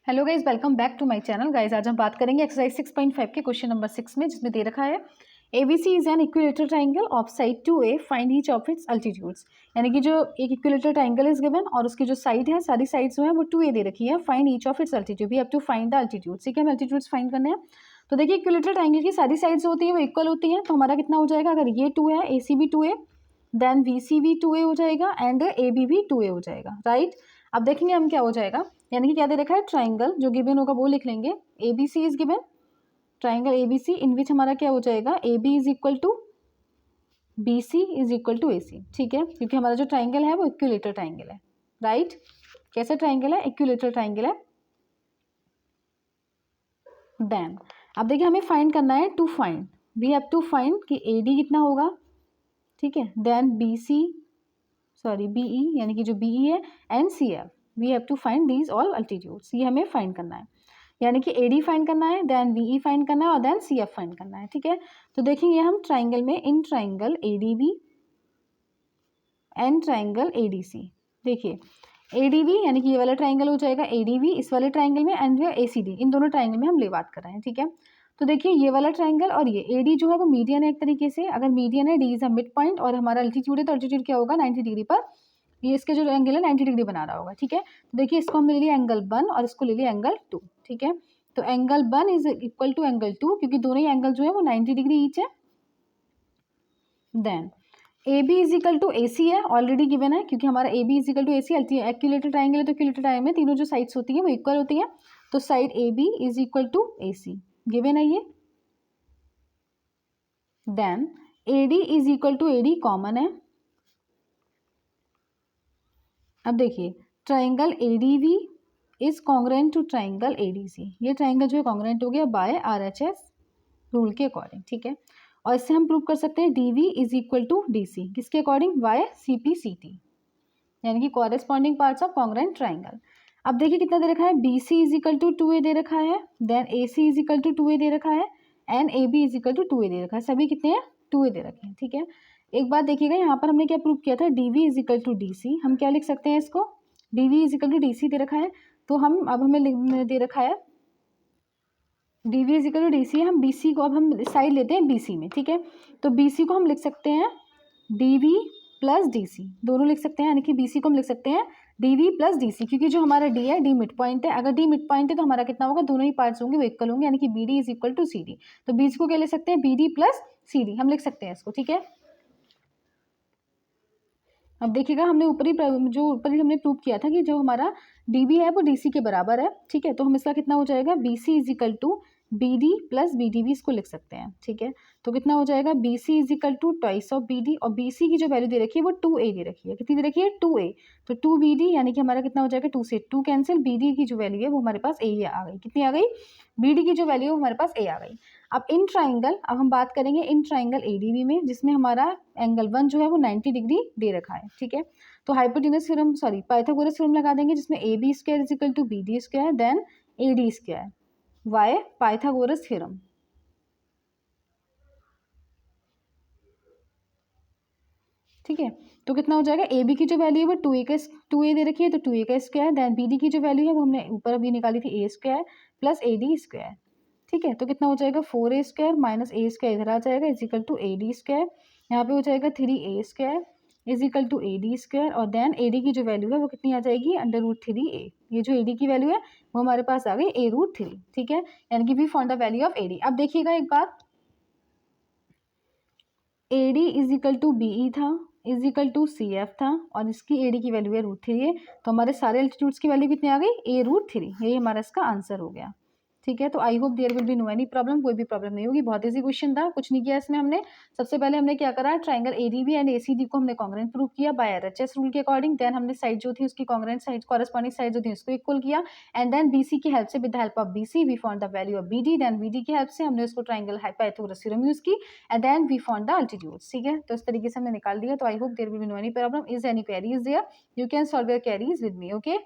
Hello guys, welcome back to my channel. Guys आज हम बात करेंगे एक्सरसाइज 6.5 के क्वेश्चन नंबर 6 में, जिसमें दे रखा है ABC is an equilateral triangle of side 2A, find each of it's altitudes. यानी कि जो एक इक्विलेटरल ट्राइंगल इज गिवन और उसकी जो साइड है, सारी साइड्स जो है वो 2A दे रखी है। Find each of its altitude, we have to find the altitudes. ठीक है, हमें अल्टीट्यूड्स फाइंड करने हैं। तो देखिए, इक्विलेटरल ट्राइंगल की सारी साइड्स होती है वो इक्वल होती है। तो हमारा कितना हो जाएगा, अगर ये 2 है, AC भी 2A, देन BC भी 2A हो जाएगा एंड AB भी 2A हो जाएगा, राइट। अब देखेंगे हम क्या हो जाएगा, यानी कि क्या दे रखा है, ट्राइंगल जो गिवन होगा वो लिख लेंगे। ABC is given, triangle ABC in which हमारा क्या हो जाएगा, AB is equal to BC is equal to AC। ठीक है, क्योंकि हमारा जो ट्राइंगल है वो इक्विलेटरल ट्राइंगल है, राइट। कैसा ट्राइंगल है, इक्विलेटरल ट्राइंगल है। देन अब देखिए, हमें फाइंड करना है, to find we have to find कि AD कितना होगा। ठीक है, देन BE यानी कि जो BE है and CF, we have to find these all altitudes. ये हमें फाइंड करना है, यानी कि AD फाइंड करना है, देन BE फाइंड करना है और देन CF फाइंड करना है। ठीक है, तो देखेंगे हम ट्राइंगल में, in triangle ADB and triangle ADC। देखिए ADB यानी कि ये वाला ट्राइंगल हो जाएगा ADB इस वाले ट्राइंगल में, एंड ACD इन दोनों ट्राइंगल में हम ले बात कर रहे हैं। ठीक है, तो देखिए ये वाला ट्राइंगल और ये AD जो है वो मीडियन है एक तरीके से। अगर मीडियन है, D is a mid point और हमारा अल्टीट्यूड है, तो अल्टीट्यूड क्या होगा, 90 डिग्री पर ये इसके जो एंगल है 90 डिग्री बना रहा होगा। ठीक है, तो देखिए इसको हमने ले लिया एंगल 1 और इसको ले लिया एंगल 2। ठीक है, तो angle 1 is equal to angle 2, क्योंकि दोनों ही एंगल जो है वो 90 डिग्री ईच है। Then AB is equal to AC है, ऑलरेडी गिवन है, क्योंकि हमारा AB is equal to AC equilateral triangle है, तो इक्विलेटरल ट्राइंगल में तीनों जो साइड्स होती है वो इक्वल होती है। तो side AB is equal to AC given है ये। Then AD is equal to AD common है। अब देखिए, triangle ADB is congruent to triangle ADC। ये ट्राइंगल जो है कॉन्ग्रेंट हो गया बाय RHS रूल के अकॉर्डिंग। ठीक है, और इससे हम प्रूव कर सकते हैं DV is equal to DC, किसके अकॉर्डिंग, बाय CPCT, यानी कि corresponding parts of congruent triangle. अब देखिए कितना दे रखा है, BC is equal to 2A दे रखा है, then AC is equal to 2A दे रखा है and AB is equal to 2A दे रखा है। सभी कितने हैं, 2A दे रखे हैं। ठीक है, एक बात देखिएगा, यहाँ पर हमने क्या प्रूव किया था, DV is equal to DC। हम क्या लिख सकते हैं इसको, DV is equal to DC दे रखा है, तो हम अब हमें दे रखा है DV is equal to DC है। हम BC को अब हम साइड लेते हैं BC में। ठीक है, तो BC को हम लिख सकते हैं DV प्लस DC, दोनों लिख सकते हैं, यानी कि BC को हम लिख सकते हैं DV प्लस DC, क्योंकि जो हमारा D है, D मिड पॉइंट है। अगर D मिड पॉइंट है तो हमारा कितना होगा, दोनों ही पार्ट्स होंगे वो इक्वल होंगे, यानी कि BD is equal to CD। तो बीच को क्या ले सकते हैं, BD प्लस CD हम लिख सकते हैं इसको। ठीक है, अब देखिएगा, हमने जो ऊपर ही हमने प्रूव किया था कि जो हमारा DB है वो DC के बराबर है। ठीक है, तो हम इसका कितना हो जाएगा, BC is equal to BD plus BD भी इसको लिख सकते हैं। ठीक है, तो कितना हो जाएगा, BC is equal to twice of BD, और BC की जो वैल्यू दे रखी है वो 2A दे रखी है। कितनी दे रखी है, 2A, तो 2BD, यानी कि हमारा कितना हो जाएगा, 2 से 2 कैंसिल, BD की जो वैल्यू है वो हमारे पास A आ गई। कितनी आ गई, BD की जो वैल्यू है वो हमारे पास A आ गई। अब इन ट्राइंगल, अब हम बात करेंगे इन ट्राइंगल ADB में, जिसमें हमारा एंगल 1 जो है वो 90 डिग्री दे रखा है। ठीक है, तो hypotenuse theorem, sorry Pythagoras theorem लगा देंगे, जिसमें AB square is equal to BD square then AD square, by Pythagoras theorem. ठीक है, तो कितना हो जाएगा, AB की जो वैल्यू है वो 2A दे रखी है, तो 2A का स्क्वायर, देन BD की जो वैल्यू है वो हमने ऊपर अभी निकाली थी A square plus AD square. ठीक है, तो कितना हो जाएगा, 4A square minus A square इधर आ जाएगा is equal to AD square, यहाँ पे हो जाएगा 3A square is equal to AD square, और देन AD की जो वैल्यू है वो कितनी आ जाएगी, √3A। ये जो AD की वैल्यू है वो हमारे पास आ गई A√3। ठीक है, यानी कि we found the value of AD। अब देखिएगा एक बात, AD is equal to BE था, इज इक्वल टू CF था, और इसकी AD की वैल्यू है √3 है, तो हमारे सारे एल्टीट्यूड्स की वैल्यू कितनी आ गई, A√3। यही हमारा इसका आंसर हो गया। ठीक है, तो I hope there will be no any problem, कोई भी प्रॉब्लम नहीं होगी। बहुत इजी क्वेश्चन था, कुछ नहीं किया इसमें हमने। सबसे पहले हमने क्या करा, ट्राइंगल ADB एंड ACD को हमने कॉन्ग्रेंट प्रूव किया बाय RHS रूल के अकॉर्डिंग। देन हमने साइड जो थी उसकी कॉन्ग्रेंट साइड, कॉरेस्पॉन्डिंग साइड जो थी उसको इक्वल किया, एंड देन BC की हेल्प से, with help of BC we found the value of BD, then BD की हेल्प से हमने उसको ट्राइंगल पाइथागोरस थ्योरम यूज की, and then we found the altitudes. ठीक है, तो इस तरीके से हमने निकाल दिया। तो I hope there will be no any problem, is any queries there, you can solve your queries with me. Okay.